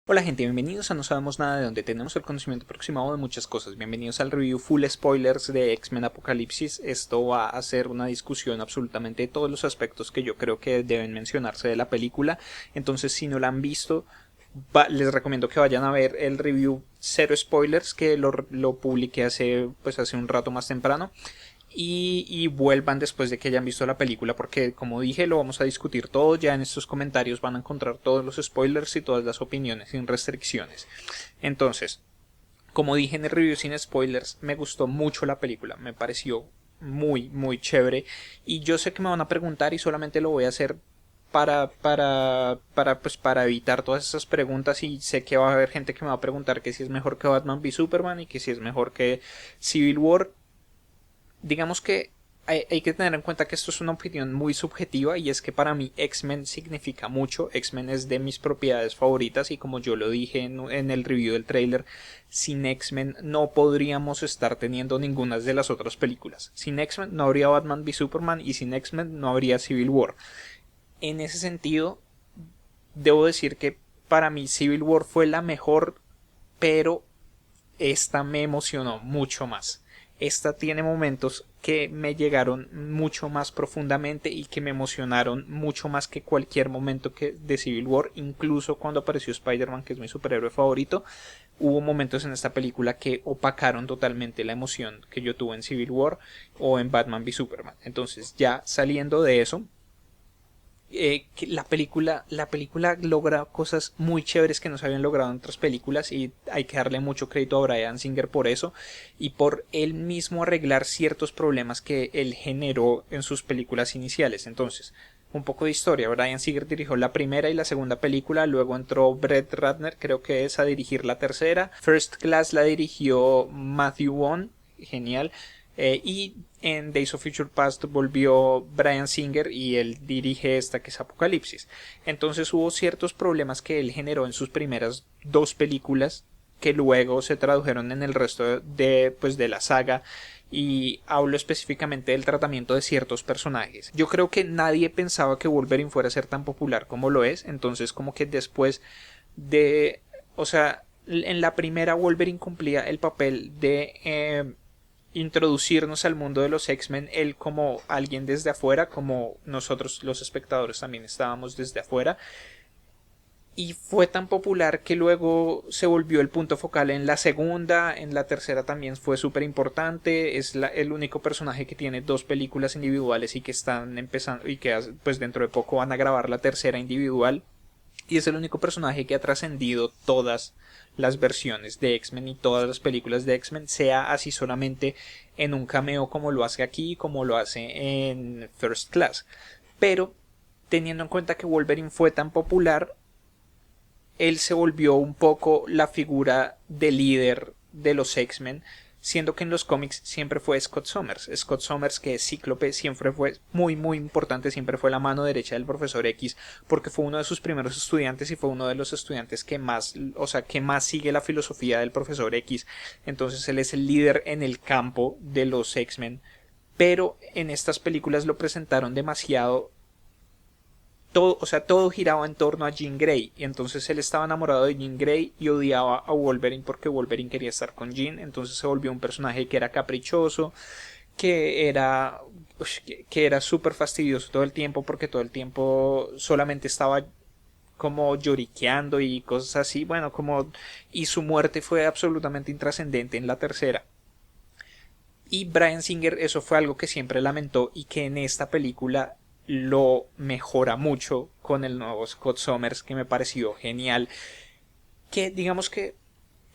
Hola gente, bienvenidos a No Sabemos Nada, de donde tenemos el conocimiento aproximado de muchas cosas. Bienvenidos al review full spoilers de X-Men Apocalipsis. Esto va a ser una discusión absolutamente de todos los aspectos que yo creo que deben mencionarse de la película. Entonces, si no la han visto, les recomiendo que vayan a ver el review cero spoilers, que lo publiqué hace un rato más temprano. Y vuelvan después de que hayan visto la película, porque como dije, lo vamos a discutir todo. Ya en estos comentarios van a encontrar todos los spoilers y todas las opiniones sin restricciones. Entonces, como dije en el review sin spoilers, me gustó mucho la película, me pareció muy chévere. Y yo sé que me van a preguntar y solamente lo voy a hacer para evitar todas esas preguntas. Y sé que va a haber gente que me va a preguntar que si es mejor que Batman v Superman y que si es mejor que Civil War. Digamos que hay que tener en cuenta que esto es una opinión muy subjetiva, y es que para mí X-Men significa mucho. X-Men es de mis propiedades favoritas, y como yo lo dije en el review del trailer, sin X-Men no podríamos estar teniendo ninguna de las otras películas. Sin X-Men no habría Batman v Superman, y sin X-Men no habría Civil War. En ese sentido, debo decir que para mí Civil War fue la mejor, pero esta me emocionó mucho más. Esta tiene momentos que me llegaron mucho más profundamente y que me emocionaron mucho más que cualquier momento de Civil War. Incluso cuando apareció Spider-Man, que es mi superhéroe favorito, hubo momentos en esta película que opacaron totalmente la emoción que yo tuve en Civil War o en Batman v Superman. Entonces, ya saliendo de eso, que la película logra cosas muy chéveres que no se habían logrado en otras películas, y hay que darle mucho crédito a Bryan Singer por eso y por él mismo arreglar ciertos problemas que él generó en sus películas iniciales. Entonces, un poco de historia: Bryan Singer dirigió la primera y la segunda película, luego entró Brett Ratner, creo que es, a dirigir la tercera. First Class la dirigió Matthew Vaughn, genial. Y en Days of Future Past volvió Bryan Singer y él dirige esta, que es Apocalipsis. Entonces hubo ciertos problemas que él generó en sus primeras dos películas que luego se tradujeron en el resto de la saga, y hablo específicamente del tratamiento de ciertos personajes. Yo creo que nadie pensaba que Wolverine fuera a ser tan popular como lo es. Entonces, como que después de, o sea, en la primera Wolverine cumplía el papel de introducirnos al mundo de los X-Men, él como alguien desde afuera, como nosotros los espectadores también estábamos desde afuera, y fue tan popular que luego se volvió el punto focal en la segunda. En la tercera también fue súper importante. Es el único personaje que tiene dos películas individuales y que están empezando, y que pues dentro de poco van a grabar la tercera individual, y es el único personaje que ha trascendido todas las versiones de X-Men y todas las películas de X-Men, sea así solamente en un cameo como lo hace aquí, como lo hace en First Class. Pero teniendo en cuenta que Wolverine fue tan popular, él se volvió un poco la figura de líder de los X-Men, siendo que en los cómics siempre fue Scott Summers. Scott Summers, que es Cíclope, siempre fue muy importante, siempre fue la mano derecha del profesor X, porque fue uno de sus primeros estudiantes y fue uno de los estudiantes que más, que más sigue la filosofía del profesor X. Entonces él es el líder en el campo de los X-Men, pero en estas películas lo presentaron demasiado. Todo giraba en torno a Jean Grey, y entonces él estaba enamorado de Jean Grey y odiaba a Wolverine porque Wolverine quería estar con Jean. Entonces se volvió un personaje que era caprichoso, que era súper fastidioso todo el tiempo, porque todo el tiempo solamente estaba como lloriqueando y cosas así. Bueno, y su muerte fue absolutamente intrascendente en la tercera. Y Bryan Singer, eso fue algo que siempre lamentó, y que en esta película lo mejora mucho con el nuevo Scott Summers, que me pareció genial. Que digamos que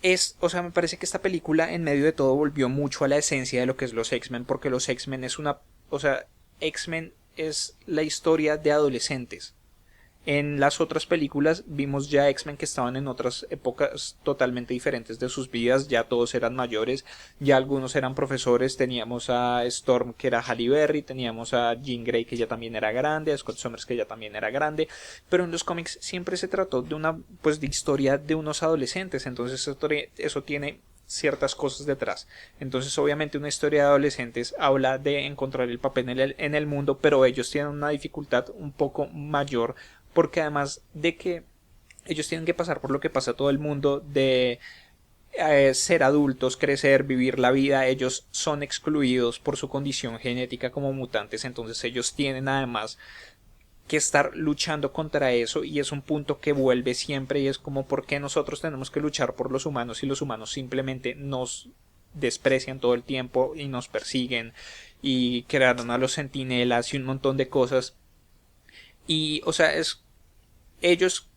me parece que esta película en medio de todo volvió mucho a la esencia de lo que es los X-Men, porque los X-Men es X-Men es la historia de adolescentes. En las otras películas vimos ya X-Men que estaban en otras épocas totalmente diferentes de sus vidas. Ya todos eran mayores, ya algunos eran profesores. Teníamos a Storm, que era Halle Berry, teníamos a Jean Grey, que ya también era grande, a Scott Summers, que ya también era grande. Pero en los cómics siempre se trató de una de historia de unos adolescentes. Entonces eso tiene ciertas cosas detrás. Entonces obviamente una historia de adolescentes habla de encontrar el papel en el mundo, pero ellos tienen una dificultad un poco mayor, porque además de que ellos tienen que pasar por lo que pasa todo el mundo de ser adultos, crecer, vivir la vida. Ellos son excluidos por su condición genética como mutantes, entonces ellos tienen además que estar luchando contra eso, y es un punto que vuelve siempre, y es como por qué nosotros tenemos que luchar por los humanos y los humanos simplemente nos desprecian todo el tiempo y nos persiguen, y crearon a los centinelas y un montón de cosas. Y o sea, es ellos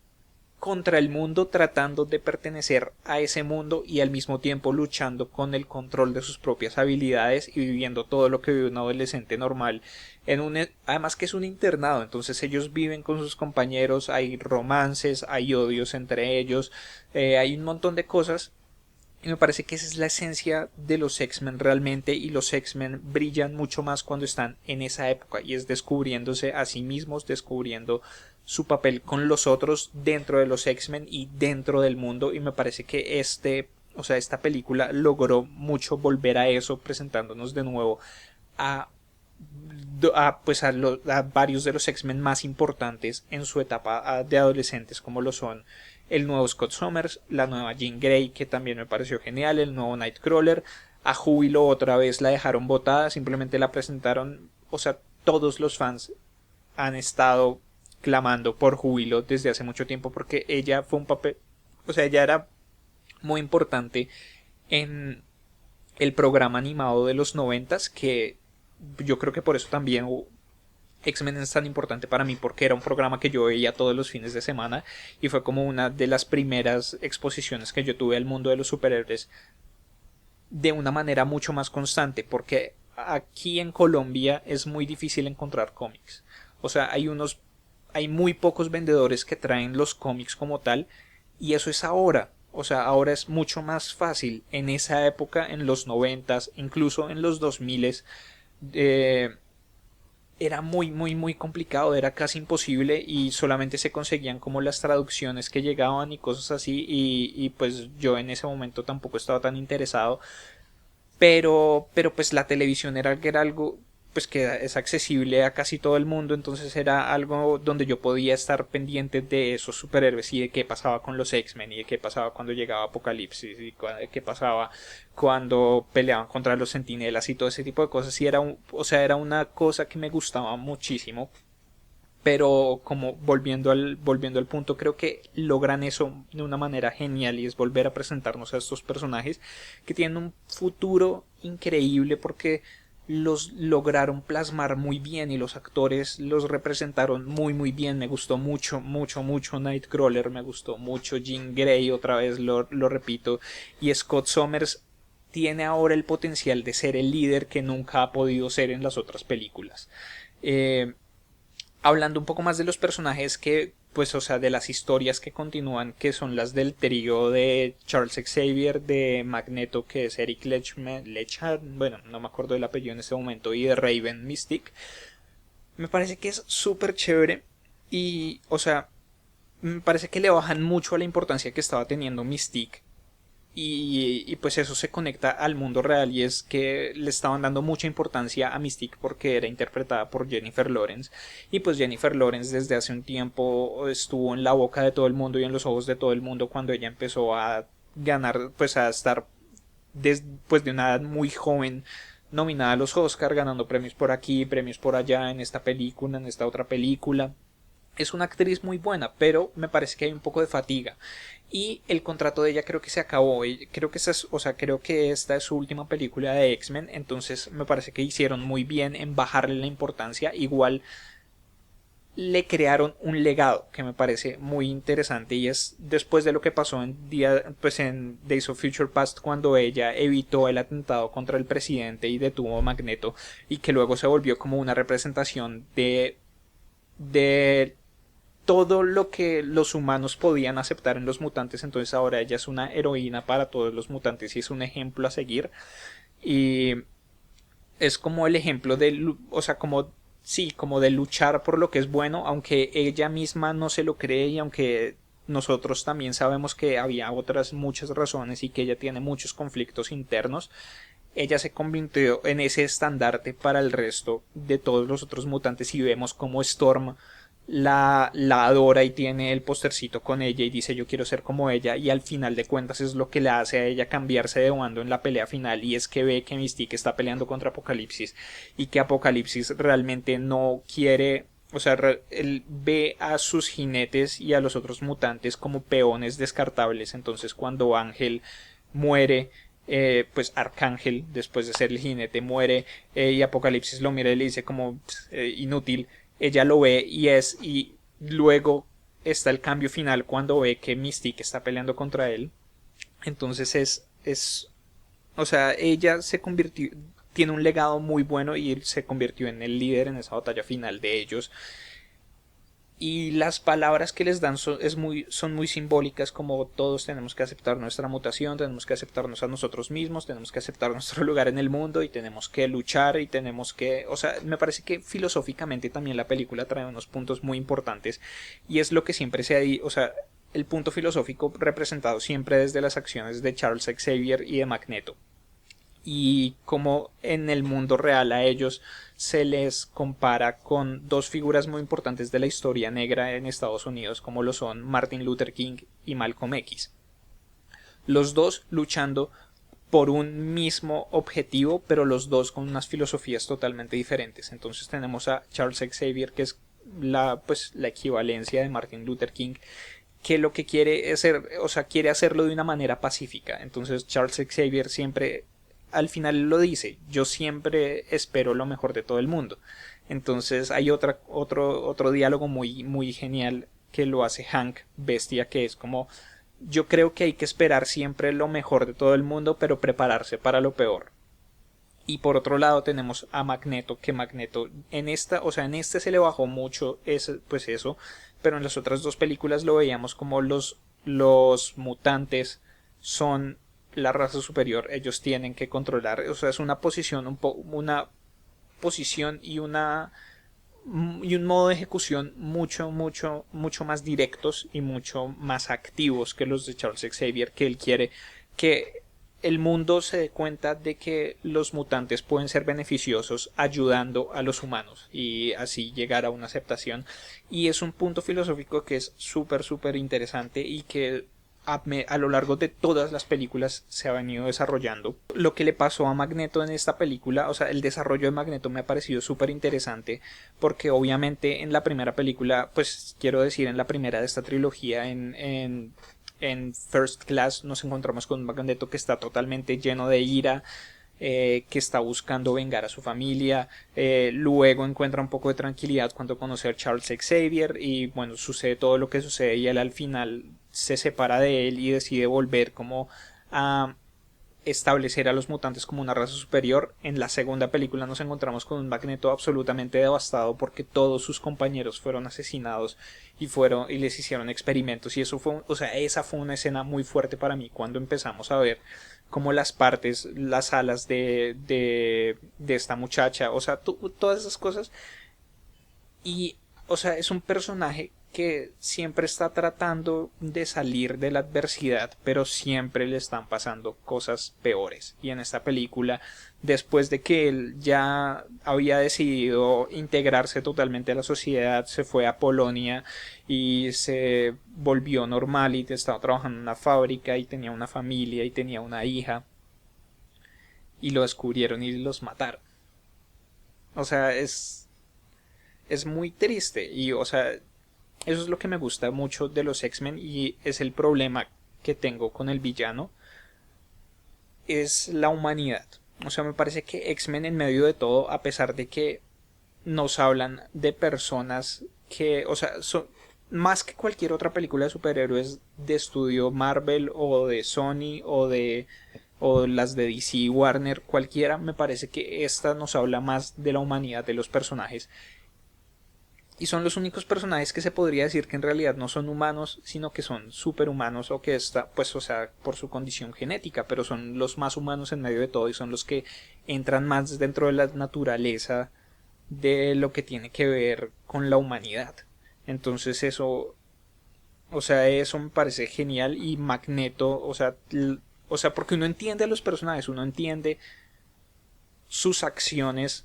contra el mundo, tratando de pertenecer a ese mundo y al mismo tiempo luchando con el control de sus propias habilidades y viviendo todo lo que vive un adolescente normal en un, además que es un internado, entonces ellos viven con sus compañeros, hay romances, hay odios entre ellos, hay un montón de cosas. Y me parece que esa es la esencia de los X-Men realmente, y los X-Men brillan mucho más cuando están en esa época, y es descubriéndose a sí mismos, descubriendo su papel con los otros dentro de los X-Men y dentro del mundo. Y me parece que o sea, esta película logró mucho volver a eso, presentándonos de nuevo a pues a varios de los X-Men más importantes en su etapa de adolescentes, como lo son el nuevo Scott Summers, la nueva Jean Grey, que también me pareció genial, el nuevo Nightcrawler. A Júbilo otra vez la dejaron botada, simplemente la presentaron, o sea, todos los fans han estado clamando por Júbilo desde hace mucho tiempo, porque ella fue un papel, o sea, ella era muy importante en el programa animado de los 90s, que yo creo que por eso también X-Men es tan importante para mí, porque era un programa que yo veía todos los fines de semana y fue como una de las primeras exposiciones que yo tuve al mundo de los superhéroes de una manera mucho más constante, porque aquí en Colombia es muy difícil encontrar cómics. O sea, hay muy pocos vendedores que traen los cómics como tal, y eso es ahora. O sea, ahora es mucho más fácil. En esa época, en los 90s, incluso en los 2000s, era muy complicado, era casi imposible, y solamente se conseguían como las traducciones que llegaban y cosas así, y pues yo en ese momento tampoco estaba tan interesado, pero pues la televisión era algo pues que es accesible a casi todo el mundo, entonces era algo donde yo podía estar pendiente de esos superhéroes y de qué pasaba con los X-Men y de qué pasaba cuando llegaba Apocalipsis y de qué pasaba cuando peleaban contra los Centinelas y todo ese tipo de cosas. Y o sea, era una cosa que me gustaba muchísimo. Pero como volviendo al punto, creo que logran eso de una manera genial, y es volver a presentarnos a estos personajes que tienen un futuro increíble, porque los lograron plasmar muy bien y los actores los representaron muy bien. Me gustó mucho Nightcrawler, me gustó mucho Jean Grey, otra vez lo repito, y Scott Summers tiene ahora el potencial de ser el líder que nunca ha podido ser en las otras películas. Hablando un poco más de los personajes que, pues, o sea, de las historias que continúan, que son las del trío de Charles Xavier, de Magneto, que es Eric Lechard, bueno, no me acuerdo del apellido en este momento, y de Raven Mystique, me parece que es súper chévere. Y, o sea, me parece que le bajan mucho a la importancia que estaba teniendo Mystique, y pues eso se conecta al mundo real, y es que le estaban dando mucha importancia a Mystique porque era interpretada por Jennifer Lawrence, y pues Jennifer Lawrence desde hace un tiempo estuvo en la boca de todo el mundo y en los ojos de todo el mundo cuando ella empezó a ganar, pues a estar después de una edad muy joven nominada a los Oscar, ganando premios por aquí, premios por allá, en esta película, en esta otra película. Es una actriz muy buena, pero me parece que hay un poco de fatiga. Y el contrato de ella creo que se acabó. Creo que creo que esta es su última película de X-Men. Entonces me parece que hicieron muy bien en bajarle la importancia. Igual le crearon un legado que me parece muy interesante, y es después de lo que pasó en Days of Future Past, cuando ella evitó el atentado contra el presidente y detuvo a Magneto, y que luego se volvió como una representación de todo lo que los humanos podían aceptar en los mutantes. Entonces ahora ella es una heroína para todos los mutantes y es un ejemplo a seguir, y es como el ejemplo de, o sea, como sí, como de luchar por lo que es bueno, aunque ella misma no se lo cree, y aunque nosotros también sabemos que había otras muchas razones y que ella tiene muchos conflictos internos. Ella se convirtió en ese estandarte para el resto de todos los otros mutantes, y vemos como Storm la adora y tiene el postercito con ella y dice yo quiero ser como ella, y al final de cuentas es lo que le hace a ella cambiarse de bando en la pelea final, y es que ve que Mystique está peleando contra Apocalipsis y que Apocalipsis realmente no quiere, o sea, él ve a sus jinetes y a los otros mutantes como peones descartables. Entonces cuando Ángel muere, pues Arcángel, después de ser el jinete, muere, y Apocalipsis lo mira y le dice como inútil, ella lo ve y luego está el cambio final cuando ve que Mystique está peleando contra él. Entonces o sea, ella se convirtió, tiene un legado muy bueno y se convirtió en el líder en esa batalla final de ellos. Y las palabras que les dan son muy simbólicas, como todos tenemos que aceptar nuestra mutación, tenemos que aceptarnos a nosotros mismos, tenemos que aceptar nuestro lugar en el mundo y tenemos que luchar y tenemos que... O sea, me parece que filosóficamente también la película trae unos puntos muy importantes y es lo que siempre se ha... O sea, el punto filosófico representado siempre desde las acciones de Charles Xavier y de Magneto, y como en el mundo real a ellos se les compara con dos figuras muy importantes de la historia negra en Estados Unidos, como lo son Martin Luther King y Malcolm X, los dos luchando por un mismo objetivo, pero los dos con unas filosofías totalmente diferentes. Entonces tenemos a Charles Xavier, que es la equivalencia de Martin Luther King, que lo que quiere hacer, o sea, quiere hacerlo de una manera pacífica. Entonces Charles Xavier siempre, al final lo dice, yo siempre espero lo mejor de todo el mundo. Entonces hay otro diálogo muy genial que lo hace Hank Bestia, que es como, yo creo que hay que esperar siempre lo mejor de todo el mundo, pero prepararse para lo peor. Y por otro lado tenemos a Magneto, que Magneto en esta, o sea, en este se le bajó mucho pues eso, pero en las otras dos películas lo veíamos como los mutantes son la raza superior, ellos tienen que controlar, o sea, es una posición una posición y un modo de ejecución mucho más directos y mucho más activos que los de Charles Xavier, que él quiere que el mundo se dé cuenta de que los mutantes pueden ser beneficiosos ayudando a los humanos y así llegar a una aceptación. Y es un punto filosófico que es súper interesante y que a lo largo de todas las películas se ha venido desarrollando. Lo que le pasó a Magneto en esta película, o sea, el desarrollo de Magneto me ha parecido súper interesante, porque obviamente en la primera película, pues quiero decir, en la primera de esta trilogía, en First Class, nos encontramos con un Magneto que está totalmente lleno de ira, que está buscando vengar a su familia, luego encuentra un poco de tranquilidad cuando conoce a Charles Xavier y bueno, sucede todo lo que sucede y él al final se separa de él y decide volver como a establecer a los mutantes como una raza superior. En la segunda película nos encontramos con un Magneto absolutamente devastado porque todos sus compañeros fueron asesinados y les hicieron experimentos, y eso fue, o sea, esa fue una escena muy fuerte para mí cuando empezamos a ver como las alas de esta muchacha, o sea, todas esas cosas. Y, o sea, es un personaje que siempre está tratando de salir de la adversidad, pero siempre le están pasando cosas peores. Y en esta película, después de que él ya había decidido integrarse totalmente a la sociedad, se fue a Polonia y se volvió normal y estaba trabajando en una fábrica y tenía una familia y tenía una hija, y lo descubrieron y los mataron. O sea, es muy triste y, o sea, eso es lo que me gusta mucho de los X-Men y es el problema que tengo con el villano, es la humanidad. O sea, me parece que X-Men en medio de todo, a pesar de que nos hablan de personas que, o sea, son más que cualquier otra película de superhéroes de estudio Marvel o de Sony o las de DC, Warner, cualquiera, me parece que esta nos habla más de la humanidad de los personajes. Y son los únicos personajes que se podría decir que en realidad no son humanos, sino que son superhumanos, o que está, pues, o sea, por su condición genética, pero son los más humanos en medio de todo y son los que entran más dentro de la naturaleza de lo que tiene que ver con la humanidad. Entonces eso, o sea, eso me parece genial. Y Magneto, o sea, porque uno entiende a los personajes, uno entiende sus acciones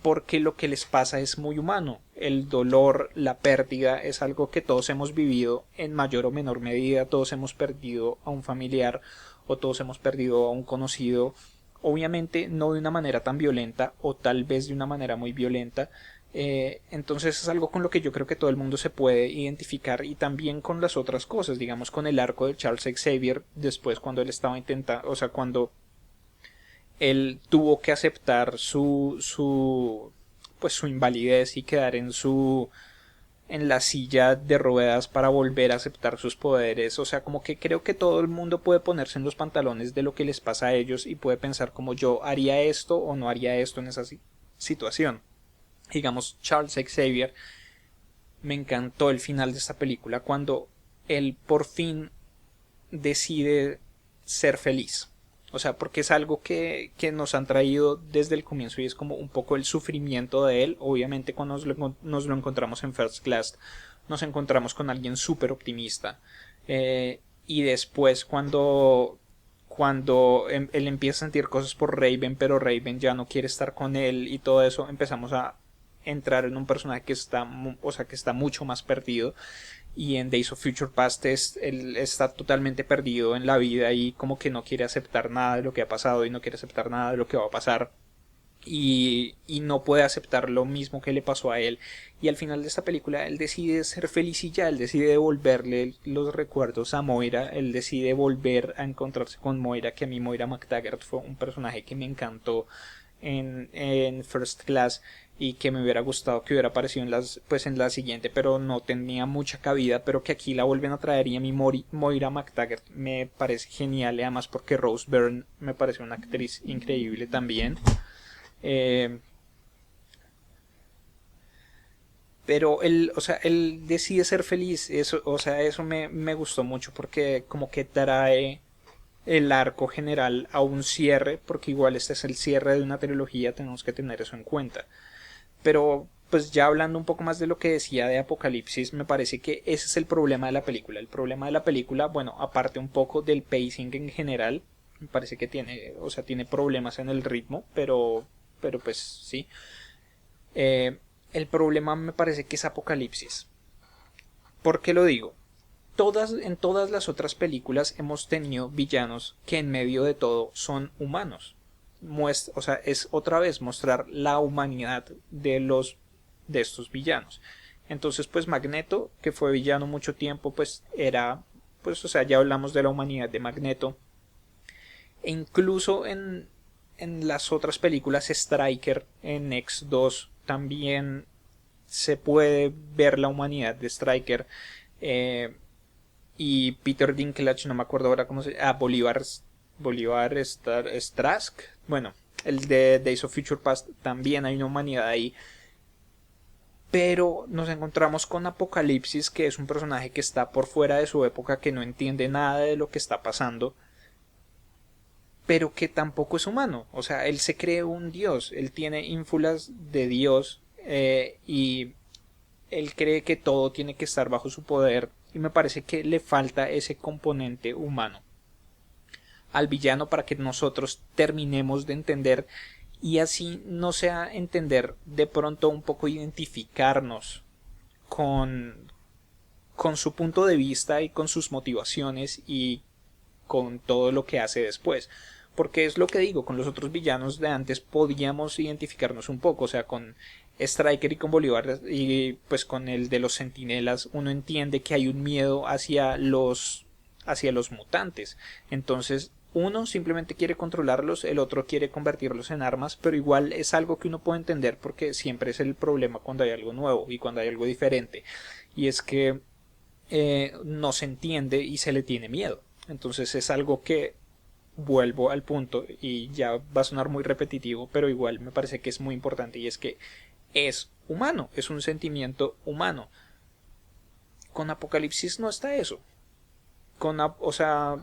porque lo que les pasa es muy humano. El dolor, la pérdida es algo que todos hemos vivido en mayor o menor medida. Todos hemos perdido a un familiar o todos hemos perdido a un conocido. Obviamente no de una manera tan violenta o tal vez de una manera muy violenta. Entonces es algo con lo que yo creo que todo el mundo se puede identificar, y también con las otras cosas, digamos con el arco de Charles Xavier después, cuando él estaba intentando, o sea, cuando él tuvo que aceptar pues su invalidez y quedar en la silla de ruedas para volver a aceptar sus poderes. O sea, como que creo que todo el mundo puede ponerse en los pantalones de lo que les pasa a ellos y puede pensar como yo haría esto o no haría esto en esa situación. Digamos, Charles Xavier, me encantó el final de esta película cuando él por fin decide ser feliz. O sea, porque es algo que nos han traído desde el comienzo y es como un poco el sufrimiento de él. Obviamente cuando nos lo encontramos en First Class nos encontramos con alguien súper optimista. Y después cuando él empieza a sentir cosas por Raven, pero Raven ya no quiere estar con él y todo eso, empezamos a entrar en un personaje que está, o sea, que está mucho más perdido. Y en Days of Future Past él está totalmente perdido en la vida y como que no quiere aceptar nada de lo que ha pasado y no quiere aceptar nada de lo que va a pasar. Y no puede aceptar lo mismo que le pasó a él. Y al final de esta película él decide ser feliz y ya, él decide devolverle los recuerdos a Moira, él decide volver a encontrarse con Moira, que a mí Moira MacTaggert fue un personaje que me encantó en First Class y que me hubiera gustado que hubiera aparecido en la siguiente, pero no tenía mucha cabida, pero que aquí la vuelven a traer y a mí Moira MacTaggert me parece genial, y además porque Rose Byrne me parece una actriz increíble también. Pero él decide ser feliz, eso, o sea, eso me gustó mucho porque como que trae el arco general a un cierre, porque igual este es el cierre de una trilogía, tenemos que tener eso en cuenta. Pero pues ya hablando un poco más de lo que decía de Apocalipsis, me parece que ese es el problema de la película. El problema de la película, bueno, aparte un poco del pacing en general, me parece que tiene, o sea, tiene problemas en el ritmo, pero pues sí. El problema me parece que es Apocalipsis. ¿Por qué lo digo? En todas las otras películas hemos tenido villanos que en medio de todo son humanos. O sea, es otra vez mostrar la humanidad de estos villanos. Entonces, pues Magneto, que fue villano mucho tiempo, pues era, pues, o sea, ya hablamos de la humanidad de Magneto. E incluso en las otras películas, Stryker en X2 también se puede ver la humanidad de Stryker. Y Peter Dinklage, no me acuerdo ahora cómo se llama, Bolívar Strask. Bueno, el de Days of Future Past también hay una humanidad ahí. Pero nos encontramos con Apocalipsis, que es un personaje que está por fuera de su época, que no entiende nada de lo que está pasando, pero que tampoco es humano. O sea, él se cree un dios, él tiene ínfulas de dios, y él cree que todo tiene que estar bajo su poder, y me parece que le falta ese componente humano al villano para que nosotros terminemos de entender, y así no sea entender, de pronto un poco identificarnos con su punto de vista y con sus motivaciones y con todo lo que hace después. Porque es lo que digo, con los otros villanos de antes podíamos identificarnos un poco, o sea, con Stryker y con Bolívar y pues con el de los Centinelas uno entiende que hay un miedo hacia los mutantes. Entonces uno simplemente quiere controlarlos, el otro quiere convertirlos en armas, pero igual es algo que uno puede entender porque siempre es el problema cuando hay algo nuevo y cuando hay algo diferente, y es que no se entiende y se le tiene miedo. Entonces es algo que, vuelvo al punto y ya va a sonar muy repetitivo, pero igual me parece que es muy importante, y es que es humano, es un sentimiento humano. Con Apocalipsis no está eso. O sea,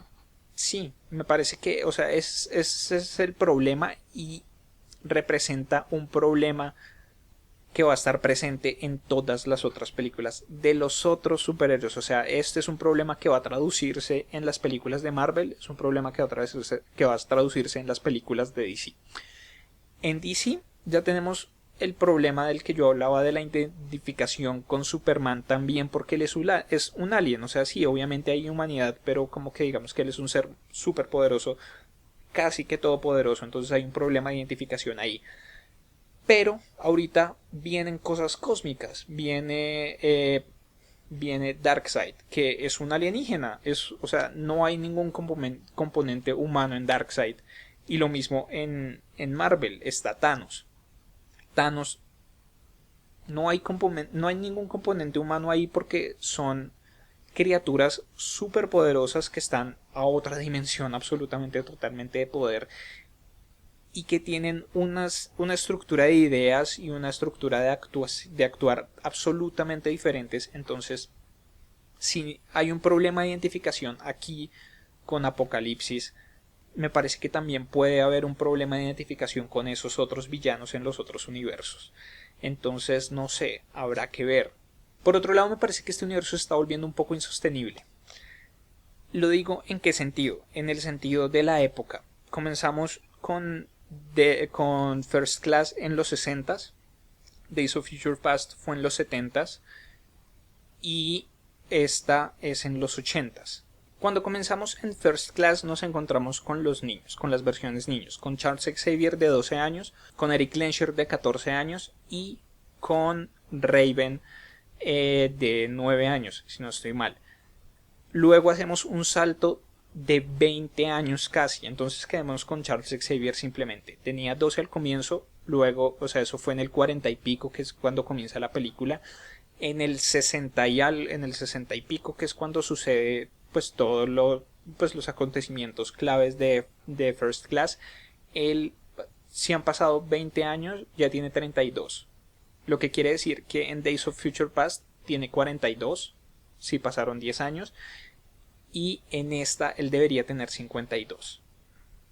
sí, me parece que, o sea, ese es el problema, y representa un problema que va a estar presente en todas las otras películas de los otros superhéroes. O sea, este es un problema que va a traducirse en las películas de Marvel, es un problema que va a traducirse en las películas de DC. En DC ya tenemos el problema del que yo hablaba de la identificación con Superman también, porque él es un alien, o sea, sí, obviamente hay humanidad, pero como que digamos que él es un ser súper poderoso, casi que todopoderoso, entonces hay un problema de identificación ahí. Pero ahorita vienen cosas cósmicas, viene Darkseid, que es un alienígena, o sea, no hay ningún componente humano en Darkseid. Y lo mismo en Marvel, está Thanos. Thanos, no hay ningún componente humano ahí porque son criaturas súper poderosas que están a otra dimensión absolutamente, totalmente de poder y que tienen una estructura de ideas y una estructura de actuar absolutamente diferentes. Entonces, si hay un problema de identificación aquí con Apocalipsis, me parece que también puede haber un problema de identificación con esos otros villanos en los otros universos. Entonces, no sé, habrá que ver. Por otro lado, me parece que este universo se está volviendo un poco insostenible. Lo digo en qué sentido, en el sentido de la época. Comenzamos con First Class en los 60s, Days of Future Past fue en los 70s y esta es en los 80s. Cuando comenzamos en First Class nos encontramos con los niños, con las versiones niños, con Charles Xavier de 12 años, con Eric Lensher de 14 años y con Raven de 9 años, si no estoy mal. Luego hacemos un salto de 20 años casi, entonces quedamos con Charles Xavier simplemente. Tenía 12 al comienzo, luego, o sea, eso fue en el 40 y pico, que es cuando comienza la película. En el 60 y pico, que es cuando sucede pues pues los acontecimientos claves de First Class. Si han pasado 20 años, ya tiene 32. Lo que quiere decir que en Days of Future Past tiene 42, si pasaron 10 años. Y en esta él debería tener 52.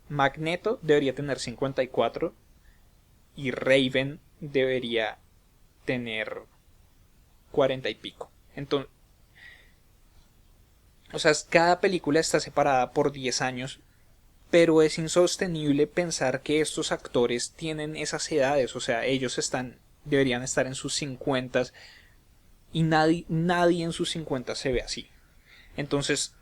Magneto debería tener 54. Y Raven debería tener 40 y pico. Entonces, o sea, cada película está separada por 10 años. Pero es insostenible pensar que estos actores tienen esas edades. O sea, ellos deberían estar en sus 50 y nadie en sus 50 se ve así. Entonces,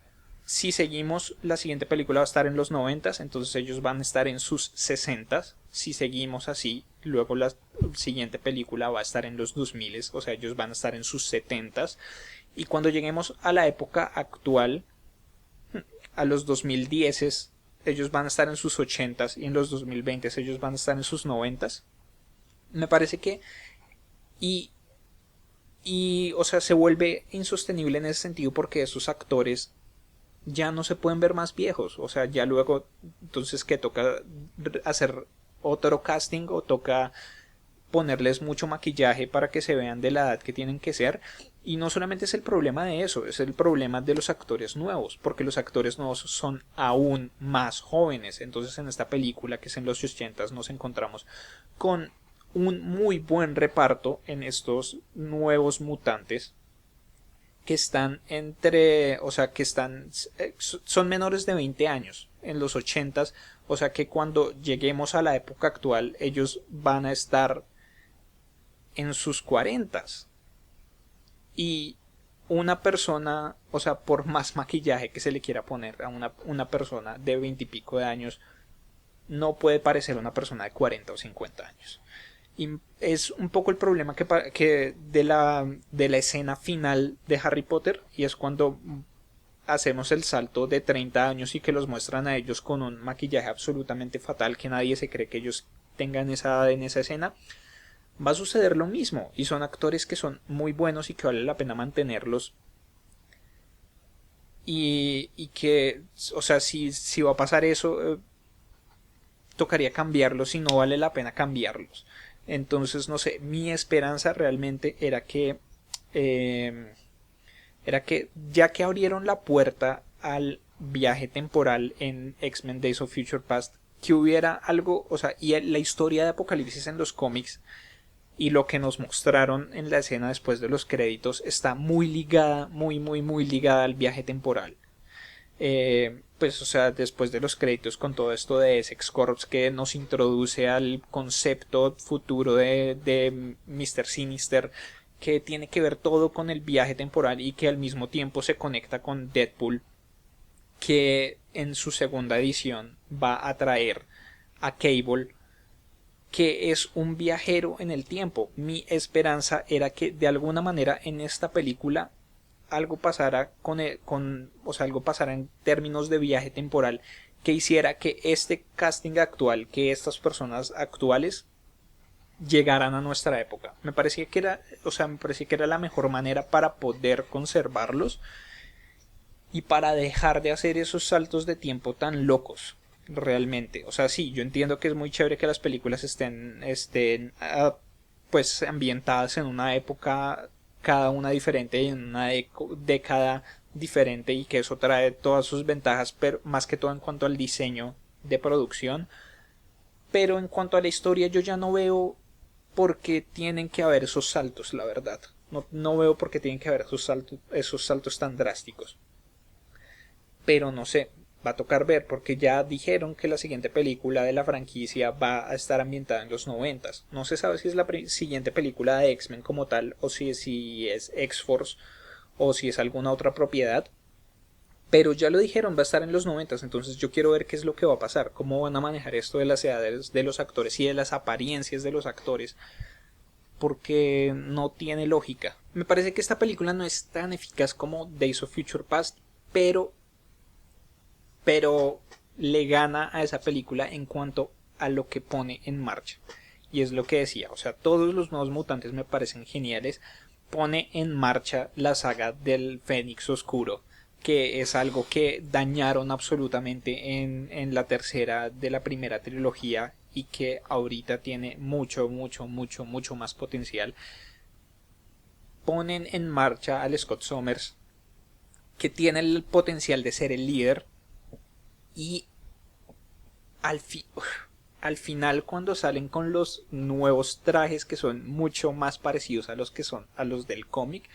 si seguimos, la siguiente película va a estar en los 90, entonces ellos van a estar en sus 60. Si seguimos así, luego la siguiente película va a estar en los 2000, o sea, ellos van a estar en sus 70. Y cuando lleguemos a la época actual, a los 2010, ellos van a estar en sus 80 y en los 2020 ellos van a estar en sus 90. Me parece que o sea, se vuelve insostenible en ese sentido porque esos actores ya no se pueden ver más viejos. O sea, ya luego, entonces, ¿qué toca hacer otro casting o toca ponerles mucho maquillaje para que se vean de la edad que tienen que ser? Y no solamente es el problema de eso, es el problema de los actores nuevos, porque los actores nuevos son aún más jóvenes. Entonces, en esta película, que es en los 80, nos encontramos con un muy buen reparto en estos nuevos mutantes que están o sea, que son menores de 20 años en los 80s, o sea que cuando lleguemos a la época actual ellos van a estar en sus 40s. Y una persona, o sea, por más maquillaje que se le quiera poner a una persona de 20 y pico de años, no puede parecer una persona de 40 o 50 años. Y es un poco el problema que de la escena final de Harry Potter, y es cuando hacemos el salto de 30 años y que los muestran a ellos con un maquillaje absolutamente fatal, que nadie se cree que ellos tengan esa edad en esa escena. Va a suceder lo mismo, y son actores que son muy buenos y que vale la pena mantenerlos. Y que, o sea, si va a pasar eso, tocaría cambiarlos y no vale la pena cambiarlos. Entonces, no sé, mi esperanza realmente era que ya que abrieron la puerta al viaje temporal en X-Men Days of Future Past, que hubiera algo, o sea, y la historia de Apocalipsis en los cómics y lo que nos mostraron en la escena después de los créditos está muy ligada, muy ligada al viaje temporal. Pues o sea, después de los créditos con todo esto de Essex Corps que nos introduce al concepto futuro de Mr. Sinister, que tiene que ver todo con el viaje temporal y que al mismo tiempo se conecta con Deadpool, que en su segunda edición va a traer a Cable, que es un viajero en el tiempo. Mi esperanza era que de alguna manera en esta película algo pasara o sea, algo pasara en términos de viaje temporal que hiciera que este casting actual, que estas personas actuales llegaran a nuestra época. Me parecía que era, o sea, me parecía que era la mejor manera para poder conservarlos y para dejar de hacer esos saltos de tiempo tan locos realmente. O sea, sí, yo entiendo que es muy chévere que las películas estén pues ambientadas en una época cada una diferente y en una década diferente, y que eso trae todas sus ventajas, pero más que todo en cuanto al diseño de producción. Pero en cuanto a la historia yo ya no veo por qué tienen que haber esos saltos, la verdad. No veo por qué tienen que haber esos saltos tan drásticos. Pero no sé, va a tocar ver, porque ya dijeron que la siguiente película de la franquicia va a estar ambientada en los 90. No se sabe si es la siguiente película de X-Men como tal, o si es X-Force, o si es alguna otra propiedad. Pero ya lo dijeron, va a estar en los 90. Entonces yo quiero ver qué es lo que va a pasar, cómo van a manejar esto de las edades de los actores y de las apariencias de los actores, porque no tiene lógica. Me parece que esta película no es tan eficaz como Days of Future Past, pero le gana a esa película en cuanto a lo que pone en marcha. Y es lo que decía, o sea, todos los nuevos mutantes me parecen geniales. Pone en marcha la saga del Fénix Oscuro, que es algo que dañaron absolutamente en la tercera de la primera trilogía y que ahorita tiene mucho más potencial. Ponen en marcha al Scott Summers, que tiene el potencial de ser el líder, y al, al final cuando salen con los nuevos trajes que son mucho más parecidos a los que son a los del cómic,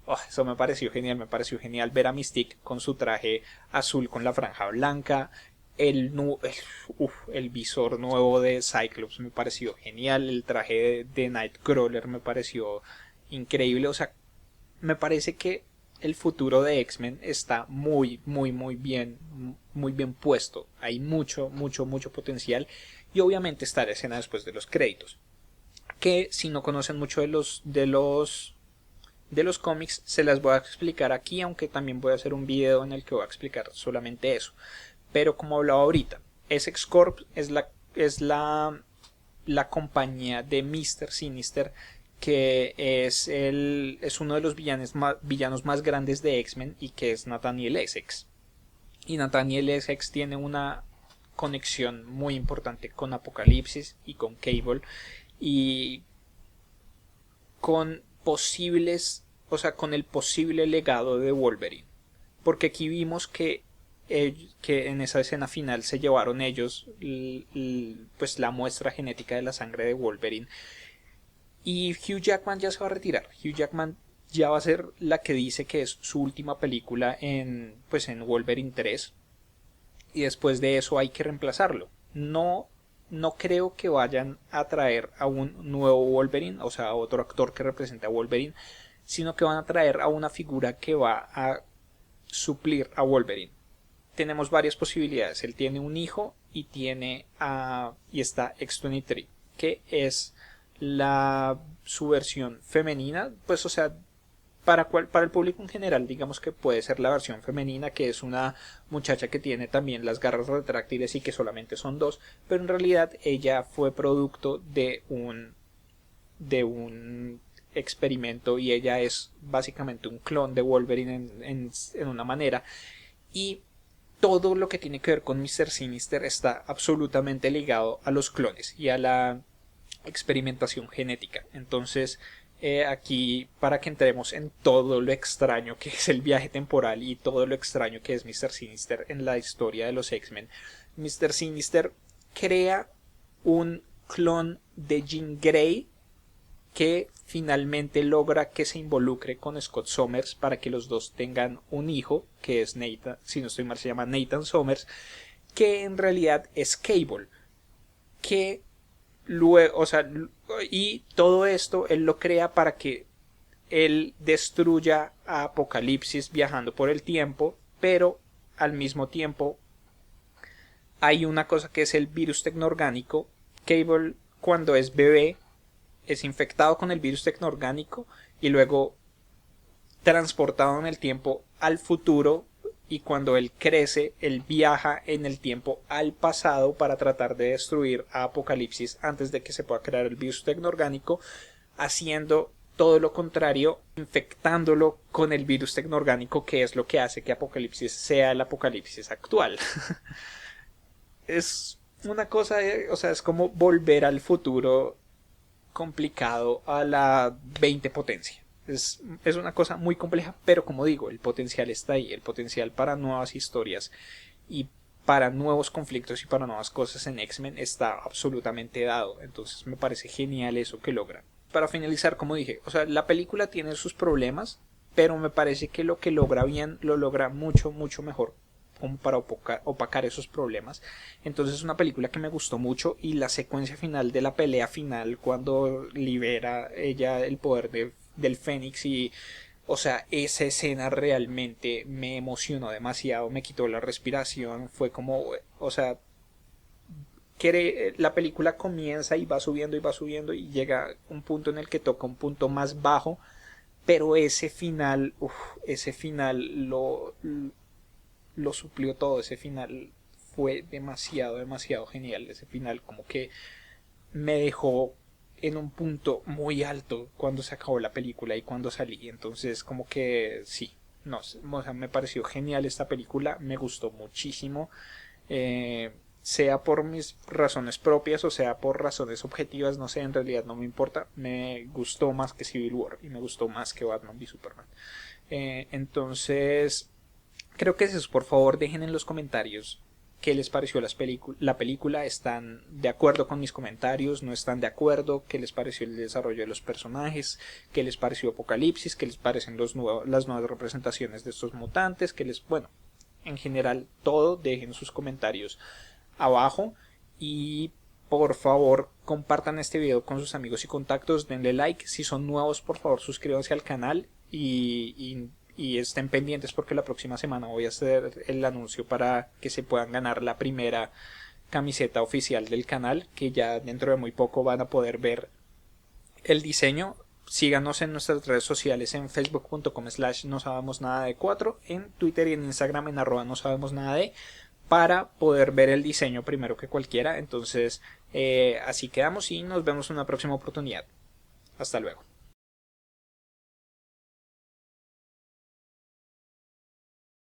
oh, eso me pareció genial ver a Mystique con su traje azul con la franja blanca, el visor nuevo de Cyclops me pareció genial, el traje de Nightcrawler me pareció increíble. O sea, me parece que el futuro de X-Men está muy bien puesto. Hay mucho potencial, y obviamente está la escena después de los créditos, que si no conocen mucho de los cómics se las voy a explicar aquí, aunque también voy a hacer un video en el que voy a explicar solamente eso. Pero como hablaba ahorita, Essex Corp es la compañía de Mr. Sinister, que es uno de los villanos más grandes de X-Men, y que es Nathaniel Essex. Y Nathaniel Essex tiene una conexión muy importante con Apocalipsis y con Cable, y con posibles, o sea, con el posible legado de Wolverine. Porque aquí vimos que en esa escena final se llevaron ellos pues la muestra genética de la sangre de Wolverine. Y Hugh Jackman ya se va a retirar. Hugh Jackman ya va a ser la que dice que es su última película en Wolverine 3. Y después de eso hay que reemplazarlo. No creo que vayan a traer a un nuevo Wolverine, o sea, a otro actor que represente a Wolverine, sino que van a traer a una figura que va a suplir a Wolverine. Tenemos varias posibilidades. Él tiene un hijo y y está X-23, que es su versión femenina, pues o sea, para el público en general, digamos que puede ser la versión femenina, que es una muchacha que tiene también las garras retráctiles y que solamente son dos, pero en realidad ella fue producto de un experimento, y ella es básicamente un clon de Wolverine en una manera. Y todo lo que tiene que ver con Mr. Sinister está absolutamente ligado a los clones y a la experimentación genética. Entonces, aquí, para que entremos en todo lo extraño que es el viaje temporal y todo lo extraño que es Mr. Sinister en la historia de los X-Men, Mr. Sinister crea un clon de Jean Grey que finalmente logra que se involucre con Scott Summers para que los dos tengan un hijo, que es Nathan, si no estoy mal se llama Nathan Summers, que en realidad es Cable, que luego, o sea, y todo esto él lo crea para que él destruya a Apocalipsis viajando por el tiempo, pero al mismo tiempo hay una cosa que es el virus tecnoorgánico. Cable, cuando es bebé, es infectado con el virus tecnoorgánico y luego transportado en el tiempo al futuro, y cuando él crece, él viaja en el tiempo al pasado para tratar de destruir a Apocalipsis antes de que se pueda crear el virus tecnoorgánico, haciendo todo lo contrario, infectándolo con el virus tecnoorgánico, que es lo que hace que Apocalipsis sea el Apocalipsis actual. Es una cosa, o sea, es como volver al futuro complicado a la 20 potencia. Es una cosa muy compleja, pero como digo, el potencial está ahí, el potencial para nuevas historias y para nuevos conflictos y para nuevas cosas en X-Men está absolutamente dado. Entonces me parece genial eso que logran. Para finalizar, como dije, o sea, la película tiene sus problemas, pero me parece que lo que logra bien lo logra mucho, mucho mejor como para opacar esos problemas. Entonces es una película que me gustó mucho, y la secuencia final de la pelea final cuando libera ella el poder del Fénix, y o sea, esa escena realmente me emocionó demasiado, me quitó la respiración, fue como, o sea, que la película comienza y va subiendo y llega un punto en el que toca un punto más bajo, pero ese final, ese final lo suplió todo. Ese final fue demasiado, demasiado genial. Ese final como que me dejó en un punto muy alto cuando se acabó la película y cuando salí. Entonces como que sí, no, o sea, me pareció genial esta película, me gustó muchísimo. Sea por mis razones propias o sea por razones objetivas, no sé, en realidad no me importa. Me gustó más que Civil War y me gustó más que Batman v Superman. Entonces creo que es eso. Por favor, dejen en los comentarios qué les pareció la película. ¿Están de acuerdo con mis comentarios? ¿No están de acuerdo? ¿Qué les pareció el desarrollo de los personajes? ¿Qué les pareció Apocalipsis? ¿Qué les parecen las nuevas representaciones de estos mutantes? Bueno, en general todo. Dejen sus comentarios abajo y por favor compartan este video con sus amigos y contactos. Denle like. Si son nuevos, por favor suscríbanse al canal y estén pendientes porque la próxima semana voy a hacer el anuncio para que se puedan ganar la primera camiseta oficial del canal, que ya dentro de muy poco van a poder ver el diseño. Síganos en nuestras redes sociales en facebook.com/nosabemosnada4, en Twitter y en Instagram en @nosabemosnada, para poder ver el diseño primero que cualquiera. Entonces así quedamos y nos vemos en una próxima oportunidad. Hasta luego.